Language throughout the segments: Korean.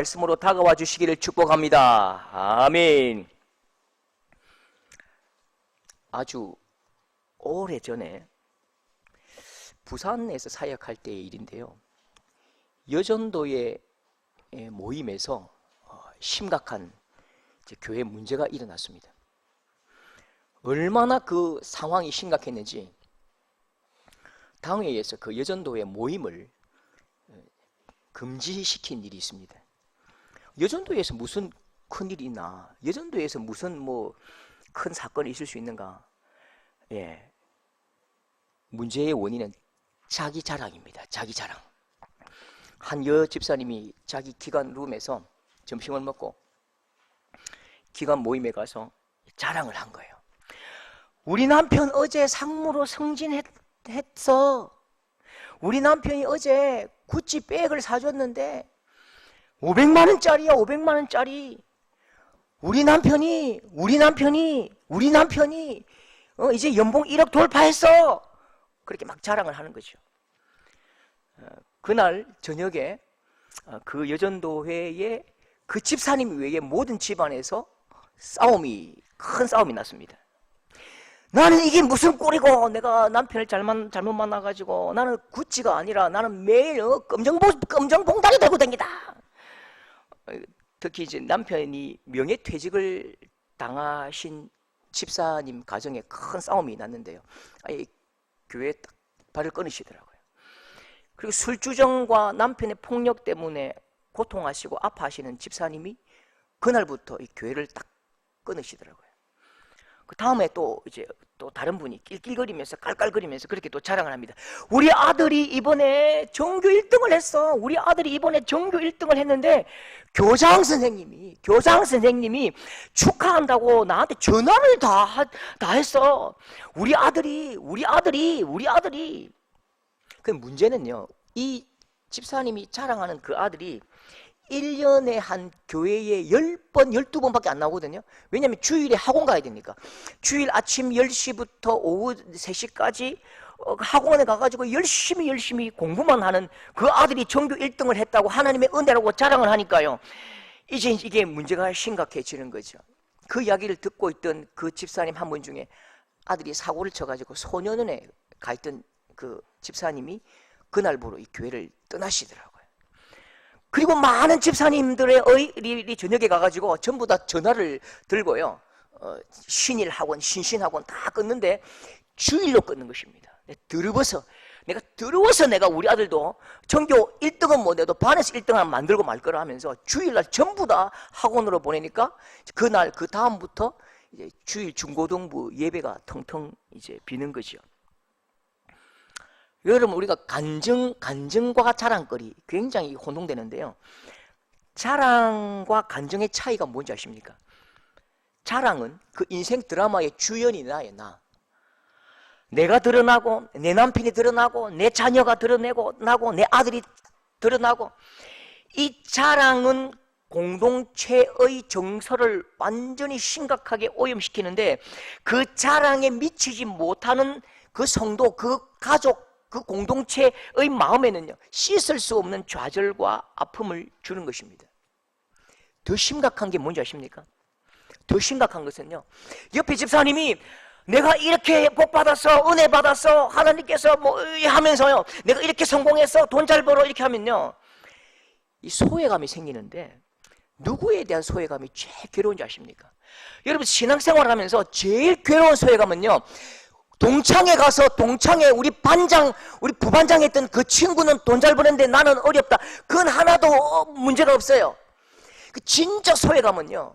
말씀으로 다가와 주시기를 축복합니다. 아멘. 아주 오래전에 부산에서 사역할 때의 일인데요. 여전도의 모임에서 심각한 교회 문제가 일어났습니다. 얼마나 그 상황이 심각했는지 당회에서 그 여전도의 모임을 금지시킨 일이 있습니다. 여전도에서 무슨 큰일이 있나? 여전도에서 무슨 큰 사건이 있을 수 있는가? 문제의 원인은 자기 자랑입니다. 자기 자랑. 한 여 집사님이 자기 기관 룸에서 점심을 먹고 기관 모임에 가서 자랑을 한 거예요. 우리 남편 어제 상무로 승진했어. 우리 남편이 어제 구찌 백을 사줬는데 500만 원짜리야. 500만 원짜리. 우리 남편이 이제 연봉 1억 돌파했어. 그렇게 막 자랑을 하는 거죠. 그날 저녁에 그 여전도회에 그 집사님 외에 모든 집안에서 큰 싸움이 났습니다. 나는 이게 무슨 꼴이고, 내가 남편을 잘못 만나가지고 나는 구찌가 아니라 나는 매일 검정봉다리 들고 다니다. 특히 이제 남편이 명예퇴직을 당하신 집사님 가정에 큰 싸움이 났는데요. 교회에 딱 발을 끊으시더라고요. 그리고 술주정과 남편의 폭력 때문에 고통하시고 아파하시는 집사님이 그날부터 이 교회를 딱 끊으시더라고요. 그 다음에 또 다른 분이 낄낄거리면서 깔깔거리면서 그렇게 또 자랑을 합니다. 우리 아들이 이번에 전교 1등을 했어. 우리 아들이 이번에 전교 1등을 했는데 교장 선생님이 축하한다고 나한테 전화를 다 했어. 우리 아들이. 그 문제는요, 이 집사님이 자랑하는 그 아들이 1년에 한 교회에 10번, 12번밖에 안 나오거든요. 왜냐하면 주일에 학원 가야 되니까. 주일 아침 10시부터 오후 3시까지 학원에 가가지고 열심히 공부만 하는 그 아들이 전교 1등을 했다고 하나님의 은혜라고 자랑을 하니까요. 이제 이게 문제가 심각해지는 거죠. 그 이야기를 듣고 있던 그 집사님 한 분 중에 아들이 사고를 쳐가지고 소년원에 가 있던 그 집사님이 그날부로 이 교회를 떠나시더라고요. 그리고 많은 집사님들의 일이 저녁에 가가지고 전부 다 전화를 들고요. 신일학원, 신신학원 다 끊는데 주일로 끊는 것입니다. 내가 더러워서 내가 우리 아들도 전교 1등은 못해도 반에서 1등을 만들고 말 거라 하면서 주일날 전부 다 학원으로 보내니까 그날 그 다음부터 이제 주일 중고등부 예배가 텅텅 이제 비는 거죠. 여러분, 우리가 간증과 자랑거리 굉장히 혼동되는데요. 자랑과 간증의 차이가 뭔지 아십니까? 자랑은 그 인생 드라마의 주연이 나. 내가 드러나고, 내 남편이 드러나고, 내 자녀가 드러나고, 내 아들이 드러나고, 이 자랑은 공동체의 정서를 완전히 심각하게 오염시키는데 그 자랑에 미치지 못하는 그 성도, 그 가족, 그 공동체의 마음에는요, 씻을 수 없는 좌절과 아픔을 주는 것입니다. 더 심각한 게 뭔지 아십니까? 더 심각한 것은요, 옆에 집사님이 내가 이렇게 복 받았어, 은혜 받았어, 하나님께서 하면서요, 내가 이렇게 성공했어, 돈 잘 벌어, 이렇게 하면요, 이 소외감이 생기는데, 누구에 대한 소외감이 제일 괴로운지 아십니까? 여러분, 신앙생활을 하면서 제일 괴로운 소외감은요, 동창회 가서 우리 부반장 했던 그 친구는 돈 잘 버는데 나는 어렵다. 그건 하나도 문제가 없어요. 그 진짜 소외감은요,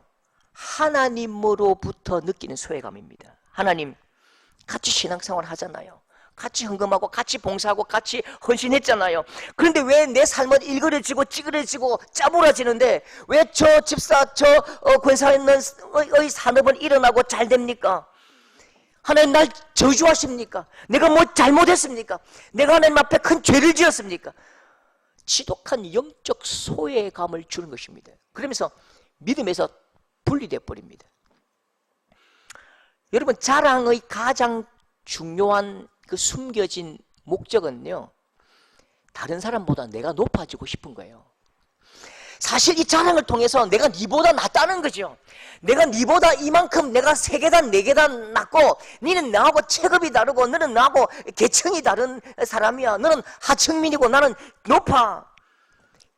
하나님으로부터 느끼는 소외감입니다. 하나님, 같이 신앙생활 하잖아요. 같이 헌금하고 같이 봉사하고 같이 헌신했잖아요. 그런데 왜 내 삶은 일그러지고 찌그러지고 짜부러지는데 왜 저 집사, 권사의 산업은 일어나고 잘 됩니까? 하나님 날 저주하십니까? 내가 뭐 잘못했습니까? 내가 하나님 앞에 큰 죄를 지었습니까? 지독한 영적 소외감을 주는 것입니다. 그러면서 믿음에서 분리되어 버립니다. 여러분, 자랑의 가장 중요한 그 숨겨진 목적은요, 다른 사람보다 내가 높아지고 싶은 거예요. 사실 이 자랑을 통해서 내가 니보다 낫다는 거죠. 내가 니보다 이만큼 내가 3계단 4계단 낫고, 니는 나하고 체급이 다르고, 너는 나하고 계층이 다른 사람이야. 너는 하층민이고 나는 높아.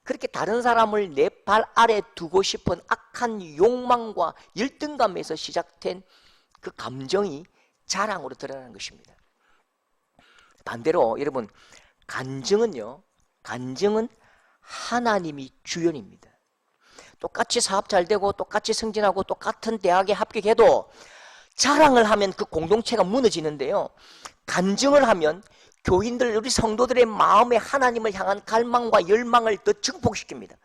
그렇게 다른 사람을 내 발 아래 두고 싶은 악한 욕망과 열등감에서 시작된 그 감정이 자랑으로 드러나는 것입니다. 반대로 여러분, 간증은요, 간증은 하나님이 주연입니다. 똑같이 사업 잘 되고 똑같이 승진하고 똑같은 대학에 합격해도 자랑을 하면 그 공동체가 무너지는데요, 간증을 하면 교인들, 우리 성도들의 마음에 하나님을 향한 갈망과 열망을 더 증폭시킵니다.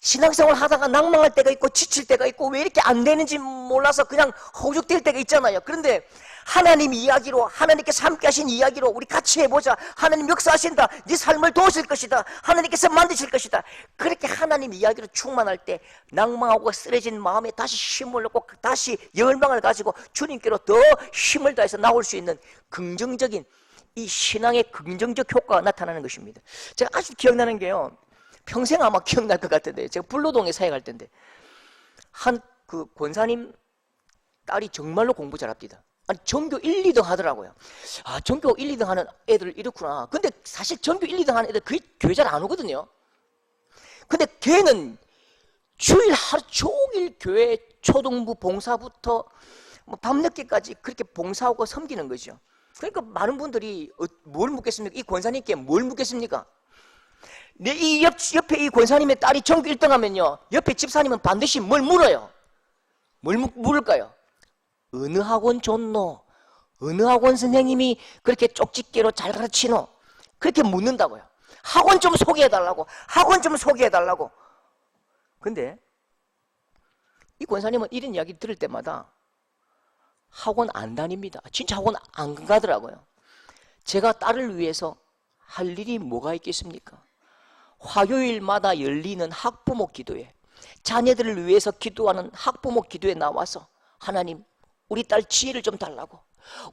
신앙생활 하다가 낭망할 때가 있고 지칠 때가 있고 왜 이렇게 안 되는지 몰라서 그냥 허우적댈 때가 있잖아요. 그런데 하나님 이야기로, 하나님께서 함께 하신 이야기로 우리 같이 해보자. 하나님 역사하신다. 네 삶을 도우실 것이다. 하나님께서 만드실 것이다. 그렇게 하나님 이야기로 충만할 때 낭망하고 쓰러진 마음에 다시 힘을 얻고 다시 열망을 가지고 주님께로 더 힘을 다해서 나올 수 있는 긍정적인 이 신앙의 긍정적 효과가 나타나는 것입니다. 제가 아주 기억나는 게요, 평생 아마 기억날 것 같은데, 제가 불로동에 사역할 때인데 한 그 권사님 딸이 정말로 공부 잘합니다. 아니, 전교 1, 2등 하더라고요. 아, 전교 1, 2등 하는 애들 이렇구나. 근데 사실 전교 1, 2등 하는 애들 거의 교회 잘 안 오거든요. 근데 걔는 주일 하루 종일 교회 초등부 봉사부터 뭐 밤늦게까지 그렇게 봉사하고 섬기는 거죠. 그러니까 많은 분들이 뭘 묻겠습니까? 이 권사님께 뭘 묻겠습니까? 이 옆에 이 권사님의 딸이 전교 1등 하면요, 옆에 집사님은 반드시 뭘 물어요. 뭘 물을까요? 어느 학원 좋노? 어느 학원 선생님이 그렇게 쪽집게로 잘 가르치노? 그렇게 묻는다고요. 학원 좀 소개해달라고. 학원 좀 소개해달라고. 근데 이 권사님은 이런 이야기 들을 때마다 학원 안 다닙니다. 진짜 학원 안 가더라고요. 제가 딸을 위해서 할 일이 뭐가 있겠습니까? 화요일마다 열리는 학부모 기도회, 자녀들을 위해서 기도하는 학부모 기도에 나와서 하나님, 우리 딸 지혜를 좀 달라고.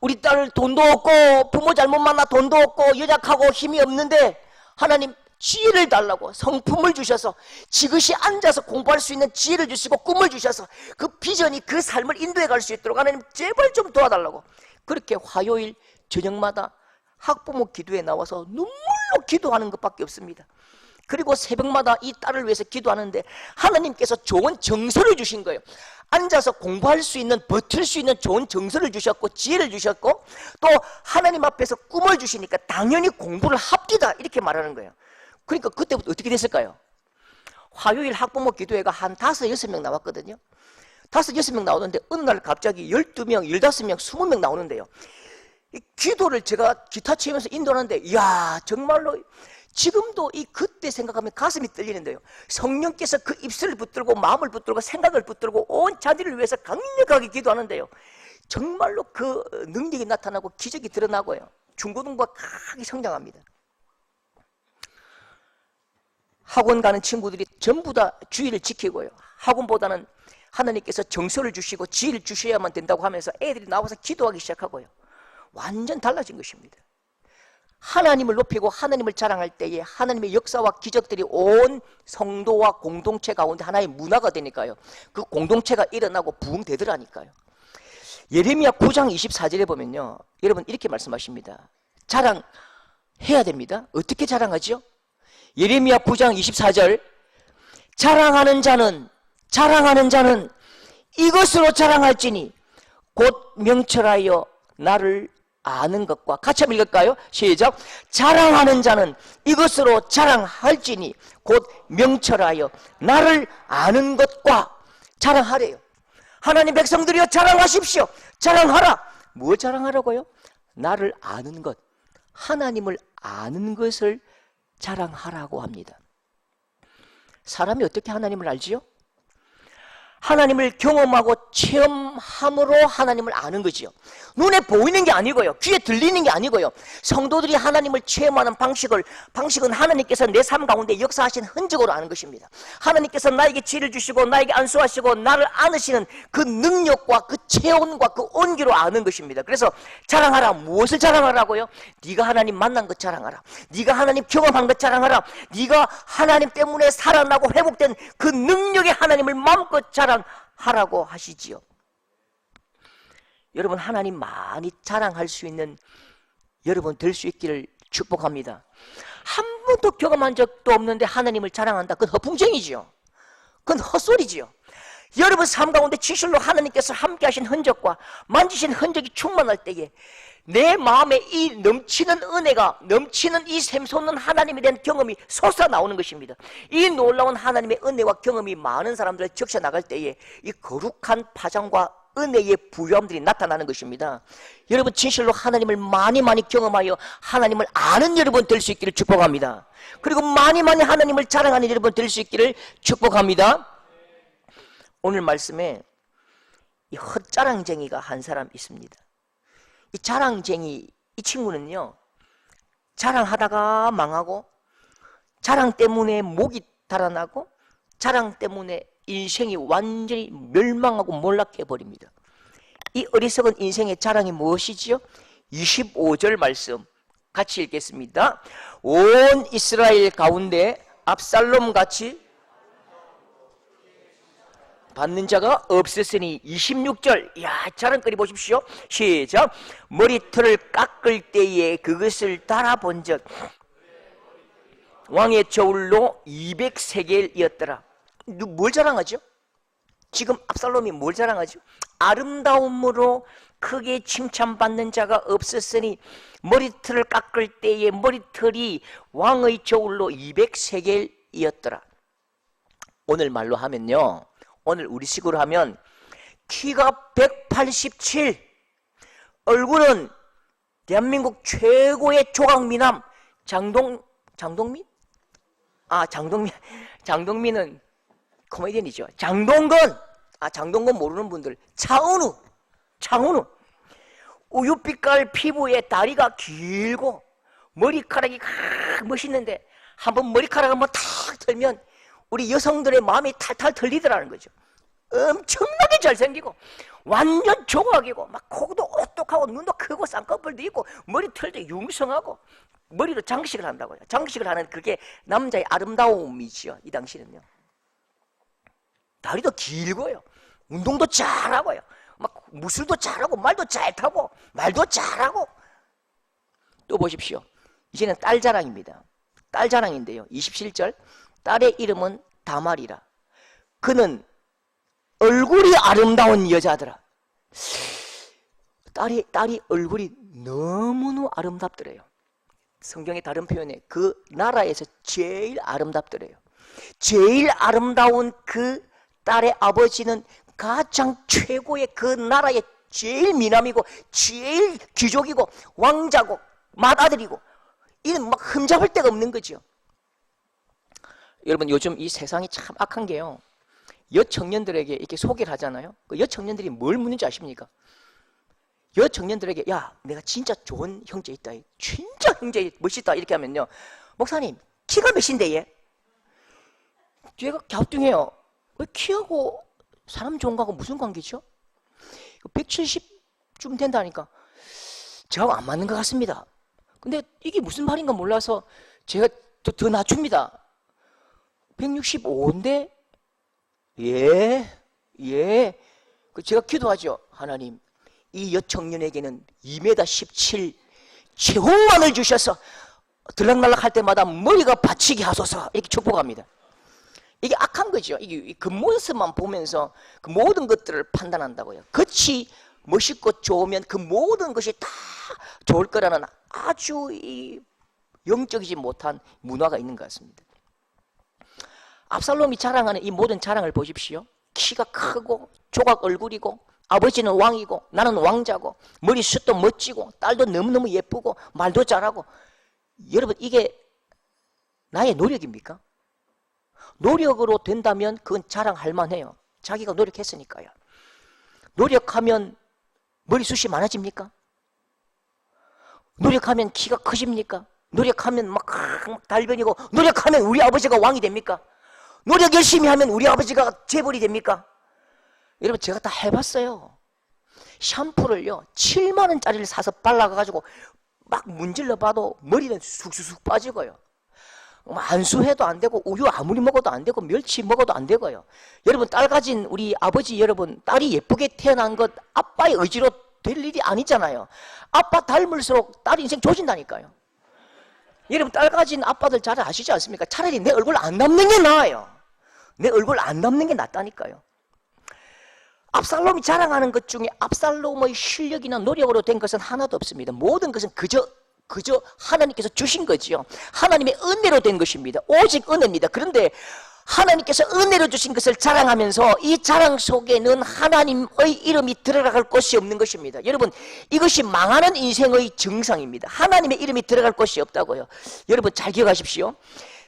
우리 딸 돈도 없고 부모 잘못 만나 돈도 없고 연약하고 힘이 없는데 하나님 지혜를 달라고, 성품을 주셔서 지그시 앉아서 공부할 수 있는 지혜를 주시고 꿈을 주셔서 그 비전이 그 삶을 인도해 갈 수 있도록 하나님 제발 좀 도와달라고. 그렇게 화요일 저녁마다 학부모 기도에 나와서 눈물로 기도하는 것밖에 없습니다. 그리고 새벽마다 이 딸을 위해서 기도하는데 하나님께서 좋은 정서를 주신 거예요. 앉아서 공부할 수 있는, 버틸 수 있는 좋은 정서를 주셨고 지혜를 주셨고 또 하나님 앞에서 꿈을 주시니까 당연히 공부를 합디다, 이렇게 말하는 거예요. 그러니까 그때부터 어떻게 됐을까요? 화요일 학부모 기도회가 한 5, 6명 나왔거든요. 5, 6명 나오는데 어느 날 갑자기 12명, 15명, 20명 나오는데요, 이 기도를 제가 기타 치면서 인도하는데 이야, 정말로 지금도 이 그때 생각하면 가슴이 떨리는데요, 성령께서 그 입술을 붙들고 마음을 붙들고 생각을 붙들고 온 자들을 위해서 강력하게 기도하는데요, 정말로 그 능력이 나타나고 기적이 드러나고요, 중고등부가 크게 성장합니다. 학원 가는 친구들이 전부 다 주의를 지키고요, 학원보다는 하나님께서 정서를 주시고 지혜를 주셔야만 된다고 하면서 애들이 나와서 기도하기 시작하고요, 완전 달라진 것입니다. 하나님을 높이고 하나님을 자랑할 때에 하나님의 역사와 기적들이 온 성도와 공동체 가운데 하나의 문화가 되니까요, 그 공동체가 일어나고 부흥되더라니까요. 예레미야 9장 24절에 보면요, 여러분 이렇게 말씀하십니다. 자랑해야 됩니다. 어떻게 자랑하죠? 예레미야 9장 24절, 자랑하는 자는 이것으로 자랑할지니 곧 명철하여 나를 아는 것과, 같이 한번 읽을까요? 시작. 자랑하는 자는 이것으로 자랑할지니 곧 명철하여 나를 아는 것과. 자랑하래요. 하나님 백성들이여 자랑하십시오. 자랑하라. 뭘 자랑하라고요? 나를 아는 것, 하나님을 아는 것을 자랑하라고 합니다. 사람이 어떻게 하나님을 알지요? 하나님을 경험하고 체험함으로 하나님을 아는 거지요. 눈에 보이는 게 아니고요. 귀에 들리는 게 아니고요. 성도들이 하나님을 체험하는 방식은 하나님께서 내 삶 가운데 역사하신 흔적으로 아는 것입니다. 하나님께서 나에게 지혜를 주시고 나에게 안수하시고 나를 안으시는 그 능력과 그 체온과 그 온기로 아는 것입니다. 그래서 자랑하라. 무엇을 자랑하라고요? 네가 하나님 만난 것 자랑하라. 네가 하나님 경험한 것 자랑하라. 네가 하나님 때문에 살아나고 회복된 그 능력의 하나님을 마음껏 자랑하라고 하시지요. 여러분, 하나님 많이 자랑할 수 있는 여러분 될 수 있기를 축복합니다. 한 번도 경험한 적도 없는데 하나님을 자랑한다. 그건 허풍쟁이지요. 그건 헛소리지요. 여러분 삶 가운데 진실로 하나님께서 함께 하신 흔적과 만지신 흔적이 충만할 때에 내 마음에 이 넘치는 은혜가, 넘치는 이 샘솟는 하나님에 대한 경험이 솟아나오는 것입니다. 이 놀라운 하나님의 은혜와 경험이 많은 사람들을 적셔나갈 때에 이 거룩한 파장과 은혜의 부유함들이 나타나는 것입니다. 여러분 진실로 하나님을 많이 경험하여 하나님을 아는 여러분 될 수 있기를 축복합니다. 그리고 많이 하나님을 자랑하는 여러분 될 수 있기를 축복합니다. 오늘 말씀에 이 헛자랑쟁이가 한 사람 있습니다. 이 자랑쟁이, 이 친구는요, 자랑하다가 망하고, 자랑 때문에 목이 달아나고, 자랑 때문에 인생이 완전히 멸망하고 몰락해버립니다. 이 어리석은 인생의 자랑이 무엇이지요? 25절 말씀 같이 읽겠습니다. 온 이스라엘 가운데 압살롬같이 받는 자가 없었으니. 26절, 야, 자랑거리 보십시오. 시작. 머리털을 깎을 때에 그것을 달아본 적 왕의 저울로 200세겔이었더라. 뭘 자랑하죠? 지금 압살롬이 뭘 자랑하죠? 아름다움으로 크게 칭찬받는 자가 없었으니 머리털을 깎을 때에 머리털이 왕의 저울로 200세겔이었더라. 오늘 말로 하면요, 오늘 우리식으로 하면 키가 187, 얼굴은 대한민국 최고의 조각미남 장동민? 장동민은 코미디언이죠. 장동건 모르는 분들, 차은우, 우유빛깔 피부에 다리가 길고 머리카락이 멋있는데 한번 머리카락 한번 탁 털면 우리 여성들의 마음이 탈탈 털리더라는 거죠. 엄청나게 잘생기고 완전 조각이고 막 코도 오똑하고 눈도 크고 쌍꺼풀도 있고 머리털도 융성하고 머리로 장식을 한다고요. 장식을 하는 그게 남자의 아름다움이지요. 이 당시는요. 다리도 길고요. 운동도 잘하고요. 막 무술도 잘하고 말도 잘 타고 말도 잘하고. 또 보십시오. 이제는 딸 자랑입니다. 딸 자랑인데요. 27절. 딸의 이름은 다말이라. 그는 얼굴이 아름다운 여자더라. 딸이 얼굴이 너무너무 아름답더래요. 성경의 다른 표현에 그 나라에서 제일 아름답더래요. 제일 아름다운 그 딸의 아버지는 가장 최고의 그 나라의 제일 미남이고 제일 귀족이고 왕자고 맏아들이고, 이는 막 흠잡을 데가 없는 거죠. 여러분 요즘 이 세상이 참 악한 게요, 여청년들에게 이렇게 소개를 하잖아요. 그 여청년들이 뭘 묻는지 아십니까? 여청년들에게 야, 내가 진짜 좋은 형제 있다, 진짜 형제 멋있다 이렇게 하면요, 목사님 키가 몇인데 얘? 얘가 갸우뚱해요. 왜 키하고 사람 좋은 거하고 무슨 관계죠? 170쯤 된다니까 저하고 안 맞는 것 같습니다. 근데 이게 무슨 말인가 몰라서 제가 더 낮춥니다. 165인데 제가 기도하죠. 하나님, 이 여청년에게는 2m 17 체홍만을 주셔서 들락날락 할 때마다 머리가 받치게 하소서, 이렇게 축복합니다. 이게 악한 거죠. 이게 그 모습만 보면서 그 모든 것들을 판단한다고요. 겉이 멋있고 좋으면 그 모든 것이 다 좋을 거라는 아주 이 영적이지 못한 문화가 있는 것 같습니다. 압살롬이 자랑하는 이 모든 자랑을 보십시오. 키가 크고 조각 얼굴이고 아버지는 왕이고 나는 왕자고 머리숱도 멋지고 딸도 너무너무 예쁘고 말도 잘하고. 여러분 이게 나의 노력입니까? 노력으로 된다면 그건 자랑할 만해요. 자기가 노력했으니까요. 노력하면 머리숱이 많아집니까? 노력하면 키가 커집니까? 노력하면 막 달변이고, 노력하면 우리 아버지가 왕이 됩니까? 노력 열심히 하면 우리 아버지가 재벌이 됩니까? 여러분, 제가 다 해봤어요. 샴푸를요 7만 원짜리를 사서 발라가지고 막 문질러 봐도 머리는 쑥쑥 빠지고요, 안수해도 안 되고, 우유 아무리 먹어도 안 되고, 멸치 먹어도 안 되고요. 여러분, 딸 가진 우리 아버지 여러분, 딸이 예쁘게 태어난 것 아빠의 의지로 될 일이 아니잖아요. 아빠 닮을수록 딸 인생 조진다니까요. 여러분, 딸 가진 아빠들 잘 아시지 않습니까? 차라리 내 얼굴 안 담는 게 나아요. 내 얼굴 안 담는 게 낫다니까요. 압살롬이 자랑하는 것 중에 압살롬의 실력이나 노력으로 된 것은 하나도 없습니다. 모든 것은 그저 하나님께서 주신 거지요. 하나님의 은혜로 된 것입니다. 오직 은혜입니다. 그런데 하나님께서 은혜로 주신 것을 자랑하면서 이 자랑 속에는 하나님의 이름이 들어갈 곳이 없는 것입니다. 여러분, 이것이 망하는 인생의 증상입니다. 하나님의 이름이 들어갈 곳이 없다고요. 여러분, 잘 기억하십시오.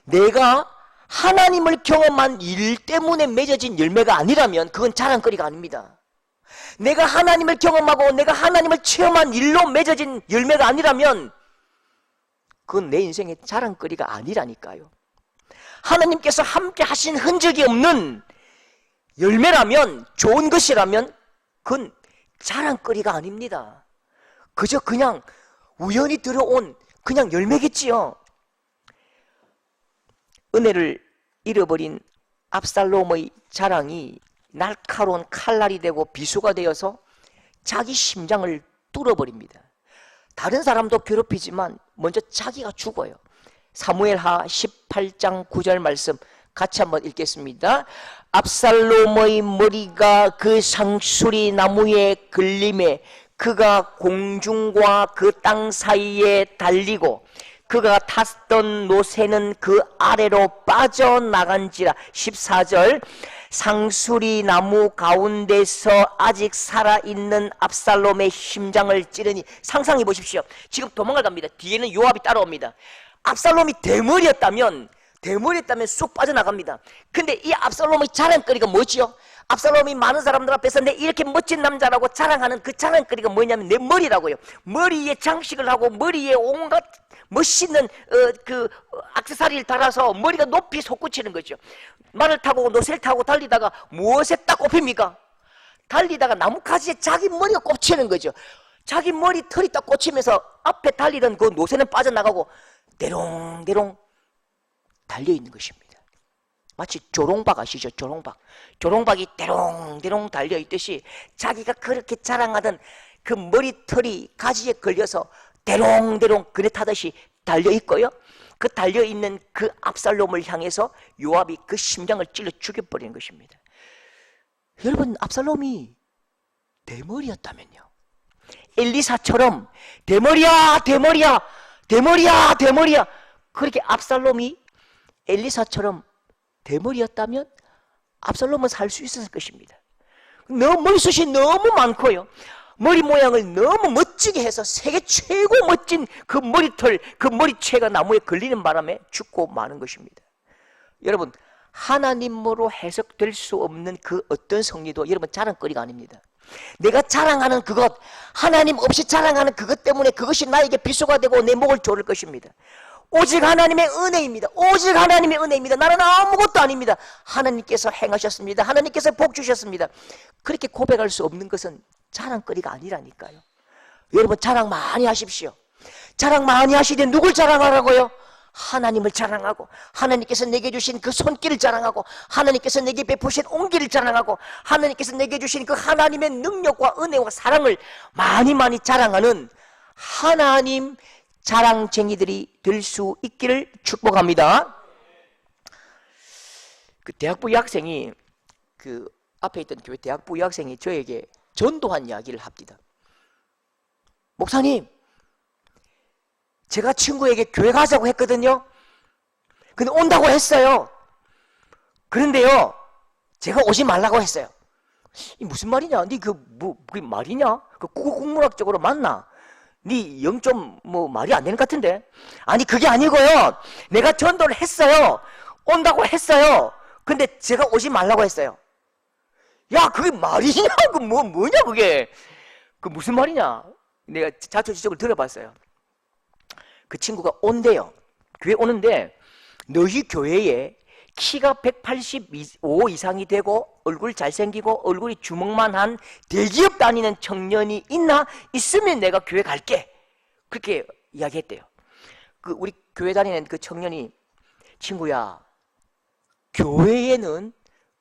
내가 하나님을 경험한 일 때문에 맺어진 열매가 아니라면 그건 자랑거리가 아닙니다. 내가 하나님을 경험하고 내가 하나님을 체험한 일로 맺어진 열매가 아니라면 그건 내 인생의 자랑거리가 아니라니까요. 하나님께서 함께 하신 흔적이 없는 열매라면, 좋은 것이라면 그건 자랑거리가 아닙니다. 그저 그냥 우연히 들어온 그냥 열매겠지요. 은혜를 잃어버린 압살롬의 자랑이 날카로운 칼날이 되고 비수가 되어서 자기 심장을 뚫어버립니다. 다른 사람도 괴롭히지만 먼저 자기가 죽어요. 사무엘하 18장 9절 말씀 같이 한번 읽겠습니다. 압살롬의 머리가 그 상수리 나무에 걸림에 그가 공중과 그 땅 사이에 달리고 그가 탔던 노새는 그 아래로 빠져나간지라. 14절 상수리 나무 가운데서 아직 살아있는 압살롬의 심장을 찌르니. 상상해 보십시오. 지금 도망을 갑니다. 뒤에는 요압이 따라옵니다. 압살롬이 대머리였다면 쑥 빠져나갑니다. 근데 이 압살롬의 자랑거리가 뭐지요? 압살롬이 많은 사람들 앞에서 내 이렇게 멋진 남자라고 자랑하는 그 자랑거리가 뭐냐면 내 머리라고요. 머리에 장식을 하고 머리에 온갖 멋있는 액세서리를 달아서 머리가 높이 솟구치는 거죠. 말을 타고 노새를 타고 달리다가 무엇에 딱 꼽힙니까? 달리다가 나뭇가지에 자기 머리가 꽂히는 거죠. 자기 머리 털이 딱 꽂히면서 앞에 달리던 그 노새는 빠져나가고 대롱대롱 달려있는 것입니다. 마치 조롱박 아시죠? 조롱박이 대롱대롱 달려있듯이 자기가 그렇게 자랑하던 그 머리털이 가지에 걸려서 대롱대롱 그네 타듯이 달려있고요, 그 달려있는 그 압살롬을 향해서 요압이 그 심장을 찔러 죽여버리는 것입니다. 여러분, 압살롬이 대머리였다면요, 엘리사처럼 대머리야 그렇게 압살롬이 엘리사처럼 대머리였다면 압살롬은 살 수 있었을 것입니다. 머리숱이 너무 많고요, 머리 모양을 너무 멋지게 해서 세계 최고 멋진 그 머리털, 그 머리채가 나무에 걸리는 바람에 죽고 마는 것입니다. 여러분, 하나님으로 해석될 수 없는 그 어떤 성리도 여러분 자랑거리가 아닙니다. 내가 자랑하는 그것, 하나님 없이 자랑하는 그것 때문에 그것이 나에게 비수가 되고 내 목을 조를 것입니다. 오직 하나님의 은혜입니다. 오직 하나님의 은혜입니다. 나는 아무것도 아닙니다. 하나님께서 행하셨습니다. 하나님께서 복 주셨습니다. 그렇게 고백할 수 없는 것은 자랑거리가 아니라니까요. 여러분, 자랑 많이 하십시오. 자랑 많이 하시되 누굴 자랑하라고요? 하나님을 자랑하고, 하나님께서 내게 주신 그 손길을 자랑하고, 하나님께서 내게 베푸신 온기를 자랑하고, 하나님께서 내게 주신 그 하나님의 능력과 은혜와 사랑을 많이 자랑하는 하나님 자랑쟁이들이 될 수 있기를 축복합니다. 그 대학부 여학생이, 그 앞에 있던 교회 대학부 여학생이 저에게 전도한 이야기를 합니다. 목사님, 제가 친구에게 교회 가자고 했거든요. 근데 온다고 했어요. 그런데요, 제가 오지 말라고 했어요. 이 무슨 말이냐? 니 그게 말이냐? 그 국문학적으로 맞나? 니 0점 말이 안 되는 것 같은데? 아니, 그게 아니고요, 내가 전도를 했어요. 온다고 했어요. 근데 제가 오지 말라고 했어요. 야, 그게 말이냐? 그 뭐냐, 그게? 그 무슨 말이냐? 내가 자초지적을 들어봤어요. 그 친구가 온대요. 교회 오는데, 너희 교회에 키가 185 이상이 되고, 얼굴 잘생기고, 얼굴이 주먹만 한 대기업 다니는 청년이 있나? 있으면 내가 교회 갈게. 그렇게 이야기했대요. 그 우리 교회 다니는 그 청년이, 친구야, 교회에는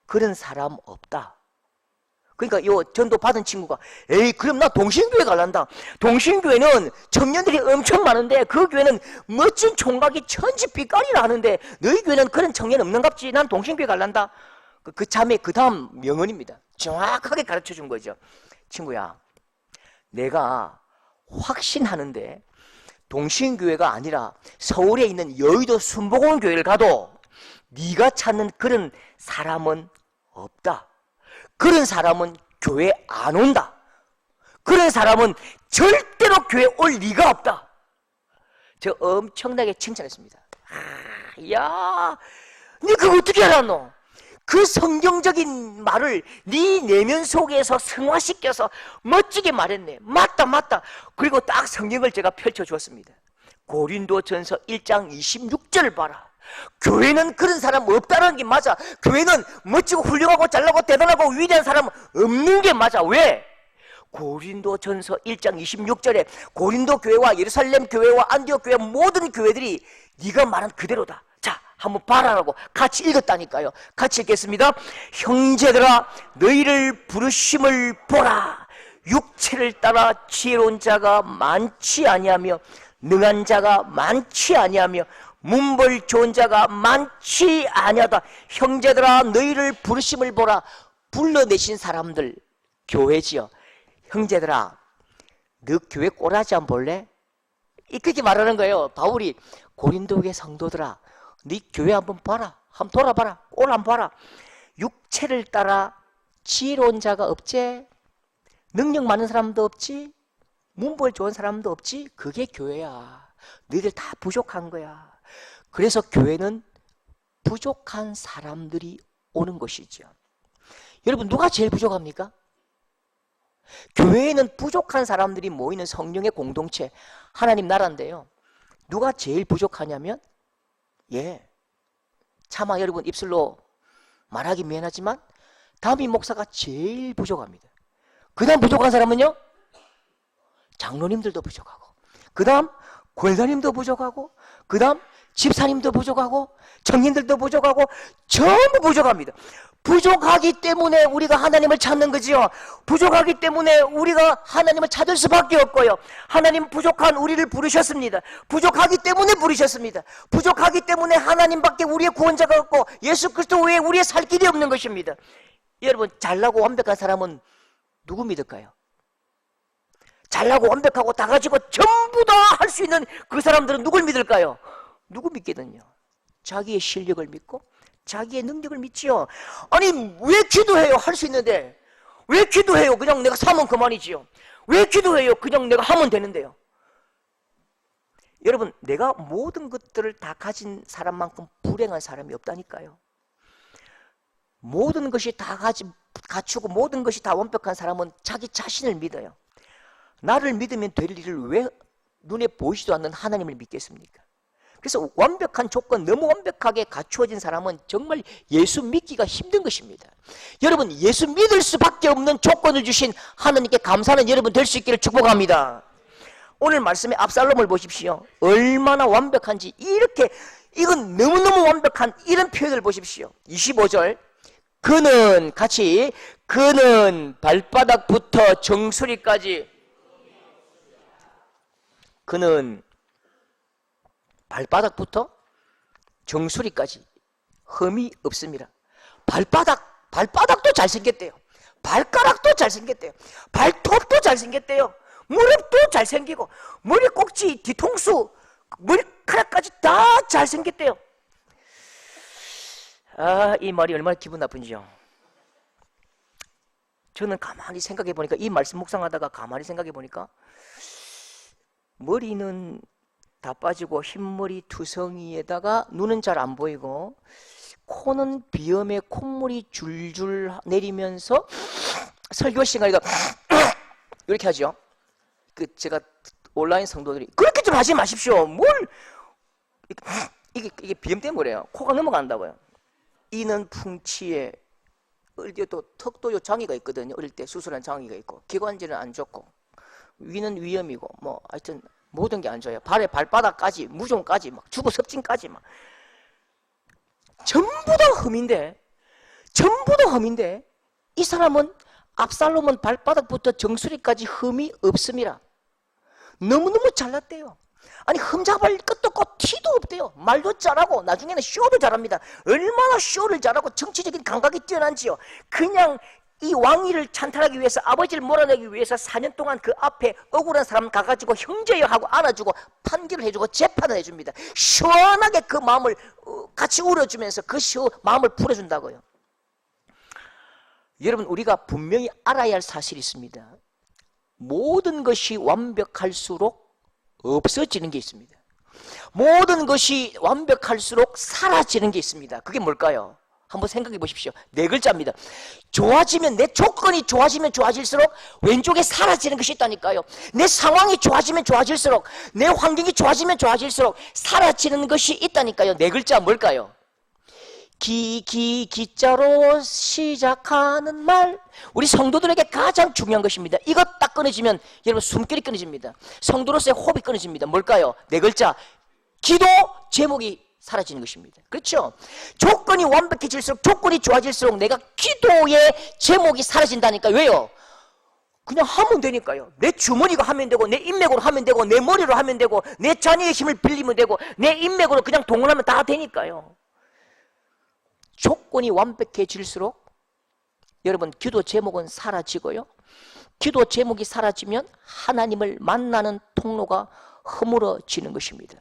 그런 사람 없다. 그러니까 요 전도 받은 친구가, 에이, 그럼 나 동신교회 갈란다. 동신교회는 청년들이 엄청 많은데 그 교회는 멋진 총각이 천지빛깔이라 하는데 너희 교회는 그런 청년 없는갑지. 난 동신교회 갈란다. 그 자매 그 다음 명언입니다. 정확하게 가르쳐 준 거죠. 친구야, 내가 확신하는데 동신교회가 아니라 서울에 있는 여의도 순복음교회를 가도 네가 찾는 그런 사람은 없다. 그런 사람은 교회 안 온다. 그런 사람은 절대로 교회 올 리가 없다. 저 엄청나게 칭찬했습니다. 야, 니 그거 어떻게 알았노? 그 성경적인 말을 네 내면 속에서 승화시켜서 멋지게 말했네. 맞다, 맞다. 그리고 딱 성경을 제가 펼쳐주었습니다. 고린도전서 1장 26절 봐라. 교회는 그런 사람 없다는 게 맞아. 교회는 멋지고 훌륭하고 잘나고 대단하고 위대한 사람은 없는 게 맞아. 왜? 고린도전서 1장 26절에 고린도 교회와 예루살렘 교회와 안디옥 교회 모든 교회들이 네가 말한 그대로다. 자, 한번 봐라라고 같이 읽었다니까요. 같이 읽겠습니다. 형제들아, 너희를 부르심을 보라. 육체를 따라 지혜로운 자가 많지 아니하며 능한 자가 많지 아니하며 문벌 좋은 자가 많지 아니하다. 형제들아, 너희를 부르심을 보라. 불러내신 사람들 교회지요. 형제들아, 너 교회 꼬라지 한번 볼래? 이렇게 말하는 거예요. 바울이 고린도교회 성도들아, 네 교회 한번 봐라. 한번 돌아봐라. 꼴 한번 봐라. 육체를 따라 지혜로운 자가 없지? 능력 많은 사람도 없지? 문벌 좋은 사람도 없지? 그게 교회야. 너희들 다 부족한 거야. 그래서 교회는 부족한 사람들이 오는 것이죠. 여러분, 누가 제일 부족합니까? 교회에는 부족한 사람들이 모이는 성령의 공동체, 하나님 나라인데요. 누가 제일 부족하냐면, 차마 여러분 입술로 말하기 미안하지만 담임 목사가 제일 부족합니다. 그 다음 부족한 사람은요? 장로님들도 부족하고, 그 다음 권사님도 부족하고, 그 다음 집사님도 부족하고, 청년들도 부족하고, 전부 부족합니다. 부족하기 때문에 우리가 하나님을 찾는 거지요. 부족하기 때문에 우리가 하나님을 찾을 수밖에 없고요. 하나님 부족한 우리를 부르셨습니다. 부족하기 때문에 부르셨습니다. 부족하기 때문에 하나님밖에 우리의 구원자가 없고 예수 그리스도 외에 우리의 살 길이 없는 것입니다. 여러분, 잘나고 완벽한 사람은 누구 믿을까요? 잘나고 완벽하고 다 가지고 전부 다 할 수 있는 그 사람들은 누굴 믿을까요? 누구 믿겠느냐? 자기의 실력을 믿고 자기의 능력을 믿지요. 아니, 왜 기도해요? 할 수 있는데. 왜 기도해요? 그냥 내가 사면 그만이지요. 왜 기도해요? 그냥 내가 하면 되는데요. 여러분, 내가 모든 것들을 다 가진 사람만큼 불행한 사람이 없다니까요. 모든 것이 다 갖추고 모든 것이 다 완벽한 사람은 자기 자신을 믿어요. 나를 믿으면 될 일을 왜 눈에 보이지도 않는 하나님을 믿겠습니까? 그래서 완벽한 조건, 너무 완벽하게 갖추어진 사람은 정말 예수 믿기가 힘든 것입니다. 여러분, 예수 믿을 수밖에 없는 조건을 주신 하나님께 감사하는 여러분 될 수 있기를 축복합니다. 오늘 말씀에 압살롬을 보십시오. 얼마나 완벽한지, 이렇게, 이건 너무너무 완벽한 이런 표현을 보십시오. 25절. 그는 같이, 그는 발바닥부터 정수리까지, 그는 발바닥부터 정수리까지 흠이 없습니다. 발바닥도 잘생겼대요. 발가락도 잘생겼대요. 발톱도 잘생겼대요. 무릎도 잘생기고 머리 꼭지, 뒤통수, 머리카락까지 다 잘생겼대요. 아, 이 말이 얼마나 기분 나쁜지요. 저는 가만히 생각해 보니까, 이 말씀 묵상하다가 가만히 생각해 보니까 머리는 다 빠지고 흰머리 투성이에다가 눈은 잘 안 보이고 코는 비염에 콧물이 줄줄 내리면서 설교 시간에도 이렇게 하죠. 제가 온라인 성도들이 그렇게 좀 하지 마십시오. 이게 비염 때문에 그래요. 코가 넘어간다고요. 이는 풍치에 어릴 때 또 턱도 요 장애가 있거든요. 어릴 때 수술한 장애가 있고 기관지는 안 좋고 위는 위염이고 뭐 하여튼 모든 게 안 좋아요. 발의 발바닥까지 무좀까지 막 주부 섭진까지 막 전부 다 흠인데 이 사람은 압살롬은 발바닥부터 정수리까지 흠이 없습니다. 너무너무 잘났대요. 아니 흠 잡을 것도 없고 티도 없대요. 말도 잘하고 나중에는 쇼도 잘합니다. 얼마나 쇼를 잘하고 정치적인 감각이 뛰어난지요. 그냥 이 왕위를 찬탈하기 위해서 아버지를 몰아내기 위해서 4년 동안 그 앞에 억울한 사람 가가지고 형제여 하고 안아주고 판결을 해주고 재판을 해줍니다. 시원하게 그 마음을 같이 울어주면서 그 마음을 풀어준다고요. 여러분 우리가 분명히 알아야 할 사실이 있습니다. 모든 것이 완벽할수록 없어지는 게 있습니다. 모든 것이 완벽할수록 사라지는 게 있습니다. 그게 뭘까요? 한번 생각해 보십시오. 4글자입니다. 좋아지면, 내 조건이 좋아지면 좋아질수록 왼쪽에 사라지는 것이 있다니까요. 내 상황이 좋아지면 좋아질수록, 내 환경이 좋아지면 좋아질수록 사라지는 것이 있다니까요. 4글자 뭘까요? 기자로 시작하는 말. 우리 성도들에게 가장 중요한 것입니다. 이것 딱 끊어지면 여러분 숨결이 끊어집니다. 성도로서의 호흡이 끊어집니다. 뭘까요? 4글자. 기도 제목이 사라지는 것입니다. 그렇죠? 조건이 완벽해질수록, 조건이 좋아질수록 내가 기도의 제목이 사라진다니까. 왜요? 그냥 하면 되니까요. 내 주머니가 하면 되고, 내 인맥으로 하면 되고, 내 머리로 하면 되고, 내 자녀의 힘을 빌리면 되고, 내 인맥으로 그냥 동원하면 다 되니까요. 조건이 완벽해질수록 여러분 기도 제목은 사라지고요. 기도 제목이 사라지면 하나님을 만나는 통로가 허물어지는 것입니다.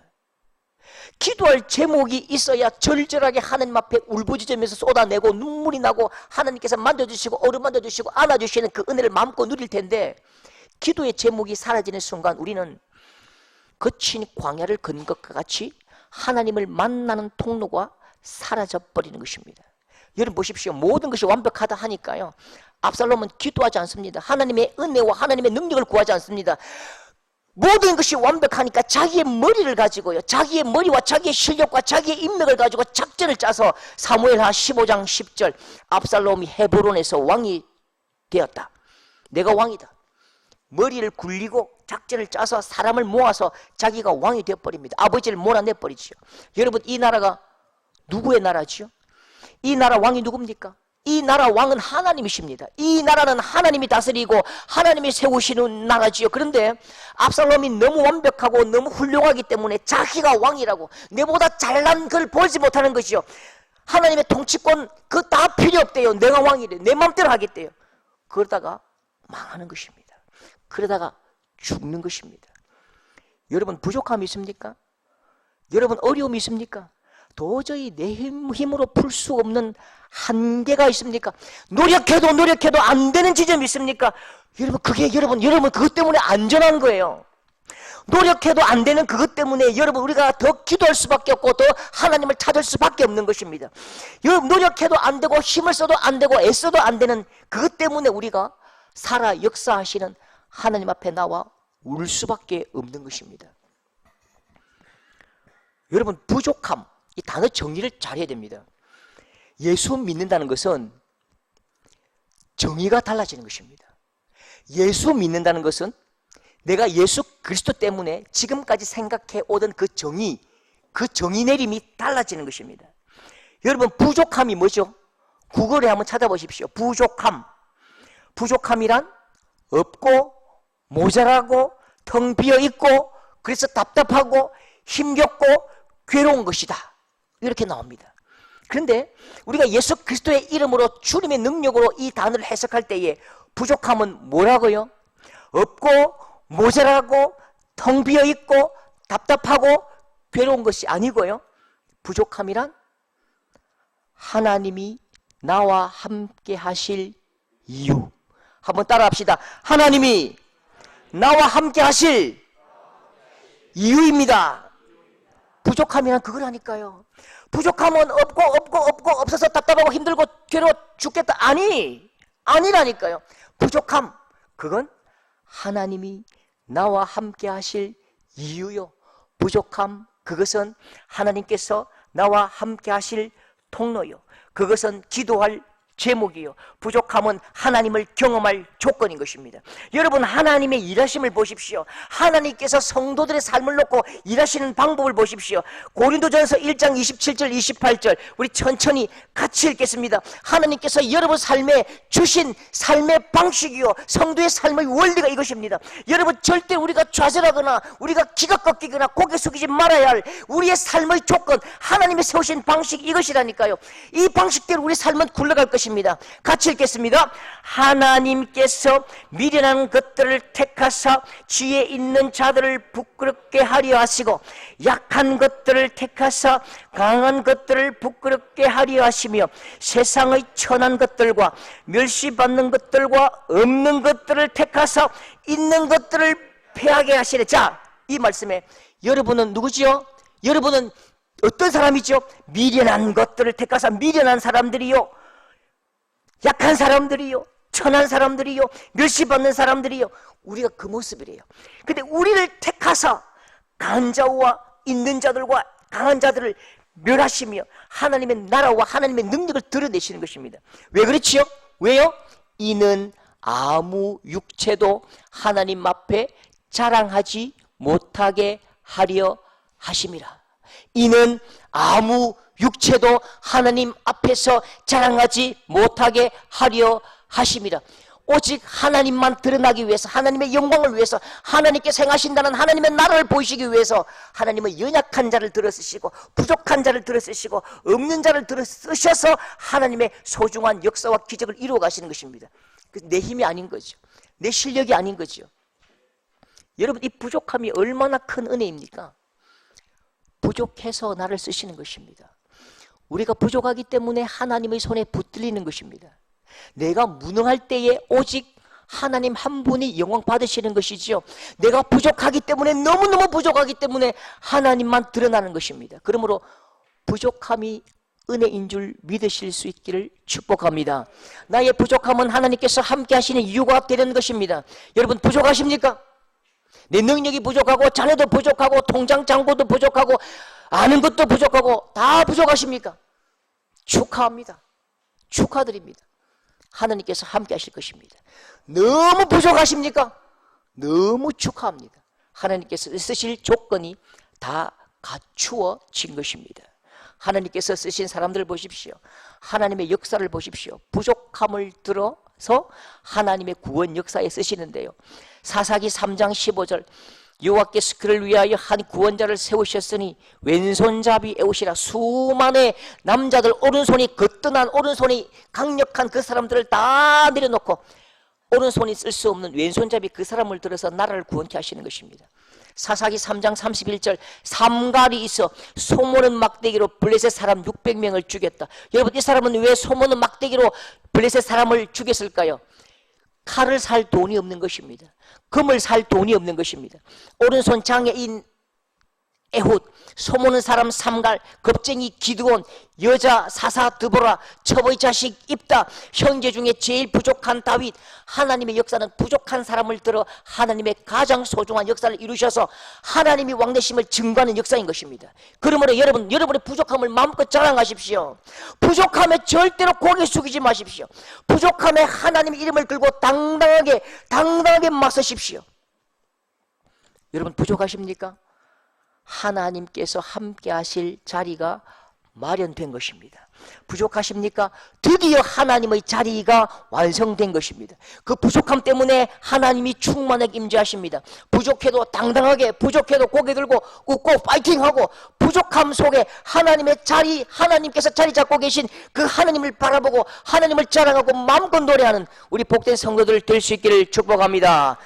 기도할 제목이 있어야 절절하게 하나님 앞에 울부짖으면서 쏟아내고 눈물이 나고 하나님께서 만져주시고 어루만져 주시고 안아주시는 그 은혜를 마음껏 누릴 텐데, 기도의 제목이 사라지는 순간 우리는 거친 광야를 건 것과 같이 하나님을 만나는 통로가 사라져버리는 것입니다. 여러분 보십시오. 모든 것이 완벽하다 하니까요, 압살롬은 기도하지 않습니다. 하나님의 은혜와 하나님의 능력을 구하지 않습니다. 모든 것이 완벽하니까 자기의 머리를 가지고요, 자기의 머리와 자기의 실력과 자기의 인맥을 가지고 작전을 짜서 사무엘하 15장 10절 압살롬이 헤브론에서 왕이 되었다. 내가 왕이다. 머리를 굴리고 작전을 짜서 사람을 모아서 자기가 왕이 되어버립니다. 아버지를 몰아내버리죠. 여러분 이 나라가 누구의 나라지요? 이 나라 왕이 누굽니까? 이 나라 왕은 하나님이십니다. 이 나라는 하나님이 다스리고 하나님이 세우시는 나라지요. 그런데 압살롬이 너무 완벽하고 너무 훌륭하기 때문에 자기가 왕이라고, 내보다 잘난 걸 보지 못하는 것이요. 하나님의 통치권 그거 다 필요 없대요. 내가 왕이래. 내 맘대로 하겠대요. 그러다가 망하는 것입니다. 그러다가 죽는 것입니다. 여러분 부족함이 있습니까? 여러분 어려움이 있습니까? 도저히 내 힘으로 풀 수 없는 한계가 있습니까? 노력해도 안 되는 지점이 있습니까? 여러분 그게 여러분 그것 때문에 안전한 거예요. 노력해도 안 되는 그것 때문에 여러분 우리가 더 기도할 수밖에 없고 더 하나님을 찾을 수밖에 없는 것입니다. 여러분 노력해도 안 되고 힘을 써도 안 되고 애써도 안 되는 그것 때문에 우리가 살아 역사하시는 하나님 앞에 나와 울 수밖에 없는 것입니다. 여러분 부족함, 이 단어 정리를 잘 해야 됩니다. 예수 믿는다는 것은 정의가 달라지는 것입니다. 예수 믿는다는 것은 내가 예수 그리스도 때문에 지금까지 생각해 오던 그 정의 내림이 달라지는 것입니다. 여러분 부족함이 뭐죠? 구글에 한번 찾아보십시오. 부족함이란 없고 모자라고 텅 비어 있고 그래서 답답하고 힘겹고 괴로운 것이다. 이렇게 나옵니다. 그런데 우리가 예수 그리스도의 이름으로 주님의 능력으로 이 단어를 해석할 때에 부족함은 뭐라고요? 없고 모자라고 텅 비어 있고 답답하고 괴로운 것이 아니고요. 부족함이란 하나님이 나와 함께 하실 이유. 한번 따라합시다. 하나님이 나와 함께 하실 이유입니다. 부족함이란 그거라니까요. 부족함은 없고 없어서 답답하고 힘들고 괴로워 죽겠다. 아니라니까요. 부족함, 그건 하나님이 나와 함께 하실 이유요. 부족함, 그것은 하나님께서 나와 함께 하실 통로요. 그것은 기도할 제목이요. 부족함은 하나님을 경험할 조건인 것입니다. 여러분, 하나님의 일하심을 보십시오. 하나님께서 성도들의 삶을 놓고 일하시는 방법을 보십시오. 고린도전서 1장 27절 28절 우리 천천히 같이 읽겠습니다. 하나님께서 여러분 삶에 주신 삶의 방식이요, 성도의 삶의 원리가 이것입니다. 여러분, 절대 우리가 좌절하거나 우리가 기가 꺾이거나 고개 숙이지 말아야 할 우리의 삶의 조건, 하나님이 세우신 방식 이것이라니까요. 이 방식대로 우리 삶은 굴러갈 것입니다. 같이 읽겠습니다. 하나님께서 미련한 것들을 택하사 지혜 있는 자들을 부끄럽게 하려 하시고 약한 것들을 택하사 강한 것들을 부끄럽게 하려 하시며 세상의 천한 것들과 멸시받는 것들과 없는 것들을 택하사 있는 것들을 패하게 하시래. 자, 이 말씀에 여러분은 누구지요? 여러분은 어떤 사람이죠? 미련한 것들을 택하사, 미련한 사람들이요, 약한 사람들이요, 천한 사람들이요, 멸시받는 사람들이요, 우리가 그 모습이래요. 근데 우리를 택하사 강한 자와 있는 자들과 강한 자들을 멸하시며 하나님의 나라와 하나님의 능력을 드러내시는 것입니다. 왜 그렇지요? 왜요? 이는 아무 육체도 하나님 앞에 자랑하지 못하게 하려 하심이라. 이는 아무 육체도 하나님 앞에서 자랑하지 못하게 하려 하심이라. 오직 하나님만 드러나기 위해서, 하나님의 영광을 위해서, 하나님께서 행하신다는 하나님의 나라를 보이시기 위해서 하나님은 연약한 자를 들어쓰시고 부족한 자를 들어쓰시고 없는 자를 들어쓰셔서 하나님의 소중한 역사와 기적을 이루어 가시는 것입니다. 내 힘이 아닌 거죠. 내 실력이 아닌 거죠. 여러분, 이 부족함이 얼마나 큰 은혜입니까? 부족해서 나를 쓰시는 것입니다. 우리가 부족하기 때문에 하나님의 손에 붙들리는 것입니다. 내가 무능할 때에 오직 하나님 한 분이 영광 받으시는 것이지요. 내가 부족하기 때문에, 너무너무 부족하기 때문에 하나님만 드러나는 것입니다. 그러므로 부족함이 은혜인 줄 믿으실 수 있기를 축복합니다. 나의 부족함은 하나님께서 함께 하시는 이유가 되는 것입니다. 여러분, 부족하십니까? 내 능력이 부족하고 자녀도 부족하고 통장 잔고도 부족하고 아는 것도 부족하고 다 부족하십니까? 축하합니다. 축하드립니다. 하나님께서 함께 하실 것입니다. 너무 부족하십니까? 너무 축하합니다. 하나님께서 쓰실 조건이 다 갖추어진 것입니다. 하나님께서 쓰신 사람들 보십시오. 하나님의 역사를 보십시오. 부족함을 들어서 하나님의 구원 역사에 쓰시는데요. 사사기 3장 15절 여호와께서 그를 위하여 한 구원자를 세우셨으니 왼손잡이 에웃이라. 수많은 남자들, 오른손이 거뜬한, 오른손이 강력한 그 사람들을 다 내려놓고 오른손이 쓸 수 없는 왼손잡이 그 사람을 들어서 나라를 구원케 하시는 것입니다. 사사기 3장 31절 삼갈이 있어 소모는 막대기로 블레셋 사람 600명을 죽였다. 여러분, 이 사람은 왜 소모는 막대기로 블레셋 사람을 죽였을까요? 칼을 살 돈이 없는 것입니다. 금을 살 돈이 없는 것입니다. 오른손 장애인 에훗, 소모는 사람 삼갈, 겁쟁이 기드온, 여자 사사 드보라, 첩의 자식 입다, 형제 중에 제일 부족한 다윗. 하나님의 역사는 부족한 사람을 들어 하나님의 가장 소중한 역사를 이루셔서 하나님이 왕되심을 증거하는 역사인 것입니다. 그러므로 여러분의 부족함을 마음껏 자랑하십시오. 부족함에 절대로 고개 숙이지 마십시오. 부족함에 하나님의 이름을 들고 당당하게 맞서십시오. 여러분, 부족하십니까? 하나님께서 함께 하실 자리가 마련된 것입니다. 부족하십니까? 드디어 하나님의 자리가 완성된 것입니다. 그 부족함 때문에 하나님이 충만하게 임재하십니다. 부족해도 당당하게, 부족해도 고개 들고 웃고 파이팅하고, 부족함 속에 하나님의 자리, 하나님께서 자리 잡고 계신 그 하나님을 바라보고 하나님을 자랑하고 마음껏 노래하는 우리 복된 성도들 될 수 있기를 축복합니다.